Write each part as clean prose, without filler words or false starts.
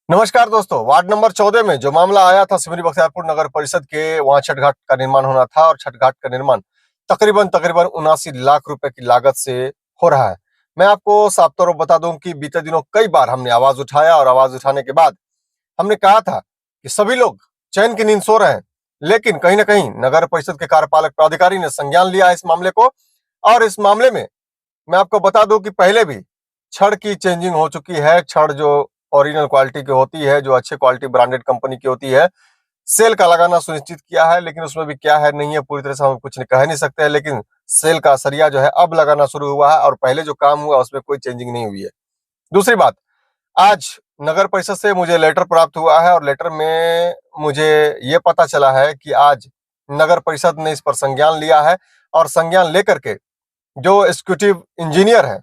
नमस्कार दोस्तों। Ward number 14 में जो मामला आया था सिमरी बख्तियारपुर नगर परिषद के, वहां छठ घाट का निर्माण होना था और छठ घाट का निर्माण तकरीबन तकरीबन 79 लाख रुपए की लागत से हो रहा है। मैं आपको साफ तौर पर बता दूं कि बीते दिनों कई बार हमने आवाज उठाया और आवाज उठाने के बाद हमने कहा था कि सभी लोग चैन की नींद सो रहे हैं, लेकिन कहीं ना कहीं नगर परिषद के कार्यपालक पदाधिकारी ने संज्ञान लिया है इस मामले को। और इस मामले में मैं आपको बता दूं कि पहले भी छड़ की चेंजिंग हो चुकी है। छड़ जो ओरिजिनल क्वालिटी की होती है, जो अच्छे क्वालिटी ब्रांडेड कंपनी की होती है, सेल का लगाना सुनिश्चित किया है। लेकिन उसमें भी क्या है नहीं है पूरी तरह से हम कुछ कह नहीं सकते हैं। लेकिन सेल का सरिया जो है अब लगाना शुरू हुआ है और पहले जो काम हुआ उसमें कोई चेंजिंग नहीं हुई है। दूसरी बात, आज नगर परिषद से मुझे लेटर प्राप्त हुआ है और लेटर में मुझे ये पता चला है कि आज नगर परिषद ने इस पर संज्ञान लिया है और संज्ञान लेकर के जो एग्जीक्यूटिव इंजीनियर है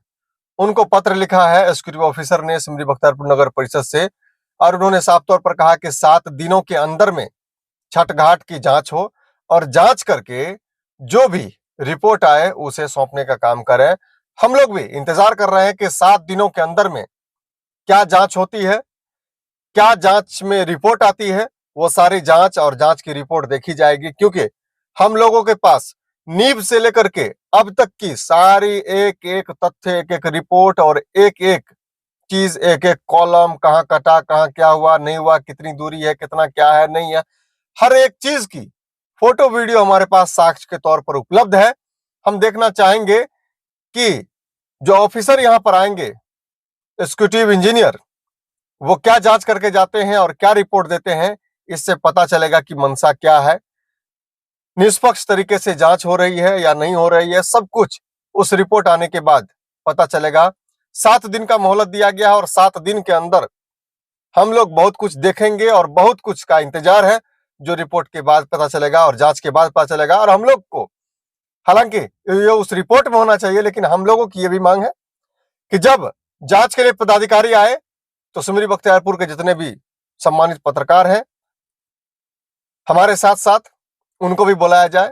उनको पत्र लिखा है एग्जीक्यूटिव ऑफिसर ने सिमरी बख्तियारपुर नगर परिषद से। और उन्होंने साफ तौर पर कहा कि 7 दिनों के अंदर में छठ घाट की जांच हो और जांच करके जो भी रिपोर्ट आए उसे सौंपने का काम करें। हम लोग भी इंतजार कर रहे हैं कि 7 दिनों के अंदर में क्या जांच होती है, क्या जांच में रिपोर्ट आती है। वो सारी जांच और जांच की रिपोर्ट देखी जाएगी, क्योंकि हम लोगों के पास नींव से लेकर के अब तक की सारी एक एक तथ्य, एक एक रिपोर्ट और एक एक चीज, एक एक कॉलम, कहाँ कटा, कहाँ क्या हुआ नहीं हुआ, कितनी दूरी है, कितना क्या है नहीं है, हर एक चीज की फोटो वीडियो हमारे पास साक्ष्य के तौर पर उपलब्ध है। हम देखना चाहेंगे कि जो ऑफिसर यहाँ पर आएंगे, एग्जीक्यूटिव इंजीनियर, वो क्या जांच करके जाते हैं और क्या रिपोर्ट देते हैं। इससे पता चलेगा कि मंशा क्या है, निष्पक्ष तरीके से जांच हो रही है या नहीं हो रही है। सब कुछ उस रिपोर्ट आने के बाद पता चलेगा। 7 दिन का मोहलत दिया गया है और 7 दिन के अंदर हम लोग बहुत कुछ देखेंगे और बहुत कुछ का इंतजार है जो रिपोर्ट के बाद पता चलेगा और जांच के बाद पता चलेगा। और हम लोग को, हालांकि ये उस रिपोर्ट में होना चाहिए, लेकिन हम लोगों की ये भी मांग है कि जब जांच के लिए पदाधिकारी आए तो सिमरी बख्तियारपुर के जितने भी सम्मानित पत्रकार हैं हमारे साथ साथ उनको भी बुलाया जाए,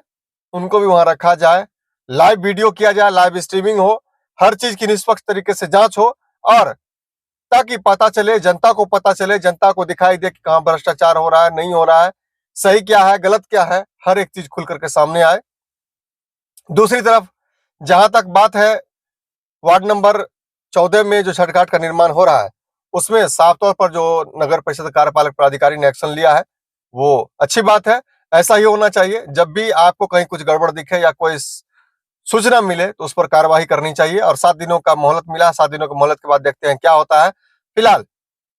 उनको भी वहां रखा जाए, लाइव वीडियो किया जाए, लाइव स्ट्रीमिंग हो, हर चीज की निष्पक्ष तरीके से जांच हो और ताकि पता चले, जनता को पता चले, जनता को दिखाई दे कि कहां भ्रष्टाचार हो रहा है, नहीं हो रहा है, सही क्या है, गलत क्या है, हर एक चीज खुल करके सामने आए। दूसरी तरफ जहां तक बात है वार्ड नंबर 14 में जो छठ घाट का निर्माण हो रहा है, उसमें साफ तौर पर जो नगर परिषद कार्यपालक पदाधिकारी ने एक्शन लिया है वो अच्छी बात है। ऐसा ही होना चाहिए। जब भी आपको कहीं कुछ गड़बड़ दिखे या कोई सूचना मिले तो उस पर कार्रवाई करनी चाहिए। और 7 दिनों का मोहलत मिला है, 7 दिनों की मोहलत के बाद देखते हैं क्या होता है। फिलहाल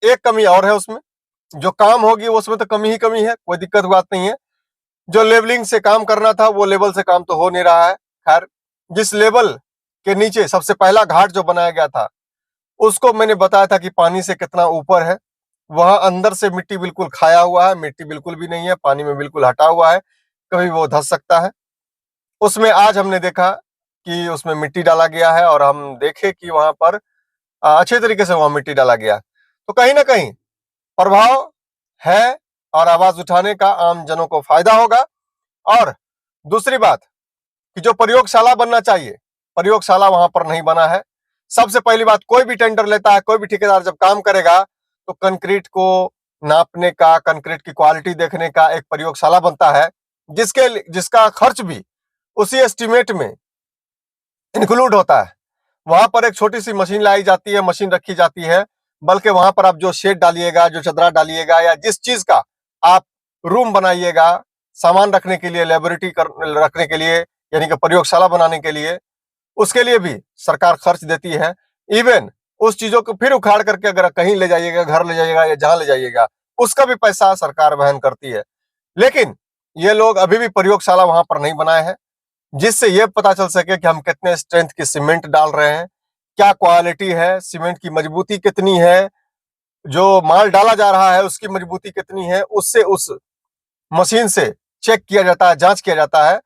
एक कमी और है उसमें, जो काम होगी वो उसमें तो कमी ही कमी है, कोई दिक्कत बात नहीं है। जो लेवलिंग से काम करना था वो लेवल से काम तो हो नहीं रहा है। खैर, जिस लेवल के नीचे सबसे पहला घाट जो बनाया गया था उसको मैंने बताया था कि पानी से कितना ऊपर है, वहां अंदर से मिट्टी बिल्कुल खाया हुआ है, मिट्टी बिल्कुल भी नहीं है, पानी में बिल्कुल हटा हुआ है, कभी वो धंस सकता है। उसमें आज हमने देखा कि उसमें मिट्टी डाला गया है और हम देखे कि वहां पर अच्छे तरीके से वहां मिट्टी डाला गया। तो कहीं ना कहीं प्रभाव है और आवाज उठाने का आम जनों को फायदा होगा। और दूसरी बात कि जो प्रयोगशाला बनना चाहिए, प्रयोगशाला वहां पर नहीं बना है। सबसे पहली बात, कोई भी टेंडर लेता है, कोई भी ठेकेदार जब काम करेगा तो कंक्रीट को नापने का, कंक्रीट की क्वालिटी देखने का एक प्रयोगशाला बनता है, जिसका खर्च भी उसी एस्टिमेट में इंक्लूड होता है। वहां पर एक छोटी सी मशीन लाई जाती है, मशीन रखी जाती है, बल्कि वहां पर आप जो शेड डालिएगा, जो चदरा डालिएगा या जिस चीज का आप रूम बनाइएगा सामान रखने के लिए, लेबोरेटरी रखने के लिए, यानी कि प्रयोगशाला बनाने के लिए, उसके लिए भी सरकार खर्च देती है। इवन उस चीजों को फिर उखाड़ करके अगर कहीं ले जाइएगा, घर ले जाइएगा या जहां ले जाइएगा, उसका भी पैसा सरकार वहन करती है। लेकिन ये लोग अभी भी प्रयोगशाला वहां पर नहीं बनाए हैं, जिससे ये पता चल सके कि हम कितने स्ट्रेंथ की सीमेंट डाल रहे हैं, क्या क्वालिटी है, सीमेंट की मजबूती कितनी है, जो माल डाला जा रहा है उसकी मजबूती कितनी है, उससे उस मशीन से चेक किया जाता है, जांच किया जाता है,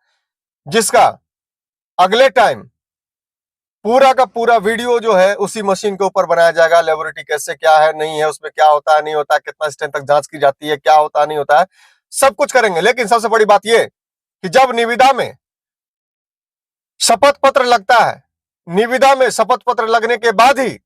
जिसका अगले टाइम पूरा का पूरा वीडियो जो है उसी मशीन के ऊपर बनाया जाएगा। लेबोरेटरी कैसे क्या है, नहीं है, उसमें क्या होता है, नहीं होता है, कितना स्ट्रेंथ तक जांच की जाती है, क्या होता है, नहीं होता है, सब कुछ करेंगे। लेकिन सबसे बड़ी बात यह कि जब निविदा में शपथ पत्र लगता है, निविदा में शपथ पत्र लगने के बाद ही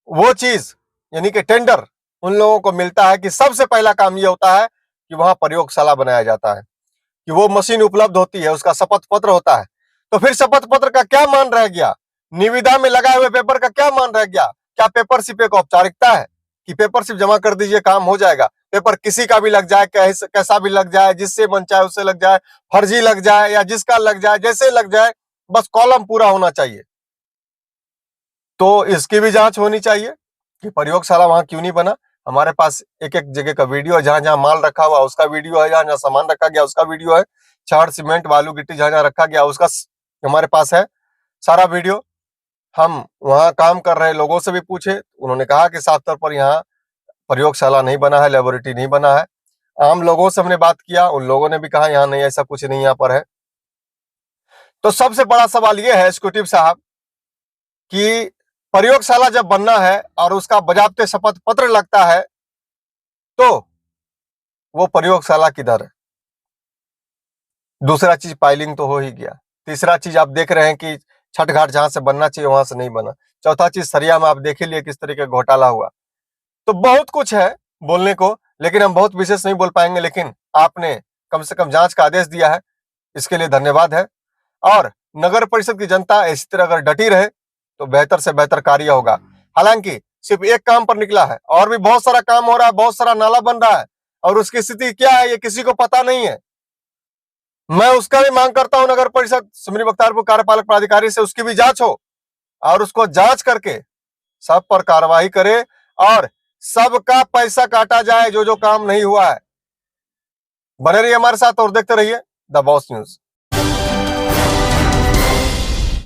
वो चीज, यानी कि टेंडर, उन लोगों को मिलता है कि सबसे पहला काम ये होता है कि वहां प्रयोगशाला बनाया जाता है, कि वो मशीन उपलब्ध होती है, उसका शपथ पत्र होता है। तो फिर शपथ पत्र का क्या मान रह गया? निविदा में लगाए हुए पेपर का क्या मान रह गया? क्या पेपर सिर्फ एक औपचारिकता है कि पेपर सिर्फ जमा कर दीजिए काम हो जाएगा? पेपर किसी का भी लग जाए, कैसा भी लग जाए, जिससे मन चाहे उससे लग जाए, फर्जी लग जाए या जिसका लग जाए, जैसे लग जाए, बस कॉलम पूरा होना चाहिए। तो इसकी भी जांच होनी चाहिए कि प्रयोगशाला वहां क्यों नहीं बना। हमारे पास एक एक जगह का वीडियो है, जहां जहां माल रखा हुआ उसका वीडियो है, जहां जहां सामान रखा गया उसका वीडियो है, छड़ सीमेंट बालू गिट्टी जहां जहां रखा गया उसका हमारे पास है सारा वीडियो। हम वहां काम कर रहे लोगों से भी पूछे, उन्होंने कहा कि साफ तौर पर यहाँ प्रयोगशाला नहीं बना है, लेबोरेटरी नहीं बना है। आम लोगों से हमने बात किया, उन लोगों ने भी कहा यहाँ नहीं, ऐसा कुछ नहीं यहाँ पर है। तो सबसे बड़ा सवाल यह है एग्जीक्यूटिव साहब कि प्रयोगशाला जब बनना है और उसका बजाबते शपथ पत्र लगता है तो वो प्रयोगशाला किधर है? दूसरा चीज पाइलिंग तो हो ही गया। तीसरा चीज आप देख रहे हैं कि छठ घाट जहां से बनना चाहिए वहां से नहीं बना। चौथा चीज सरिया में आप देख ही लिए किस तरीके का घोटाला हुआ। तो बहुत कुछ है बोलने को, लेकिन हम बहुत विशेष नहीं बोल पाएंगे। लेकिन आपने कम से कम जांच का आदेश दिया है, इसके लिए धन्यवाद है। और नगर परिषद की जनता इसी तरह अगर डटी रहे तो बेहतर से बेहतर कार्य होगा। हालांकि सिर्फ एक काम पर निकला है, और भी बहुत सारा काम हो रहा है, बहुत सारा नाला बन रहा है, और उसकी स्थिति क्या है ये किसी को पता नहीं है। मैं उसका भी मांग करता हूं नगर परिषद सिमरी बख्तियारपुर कार्यपालक प्राधिकारी से, उसकी भी जांच हो और उसको जांच करके सब पर कार्रवाई करे और सबका पैसा काटा जाए जो जो काम नहीं हुआ है। बने रहिए हमारे साथ और देखते रहिए द बॉस न्यूज।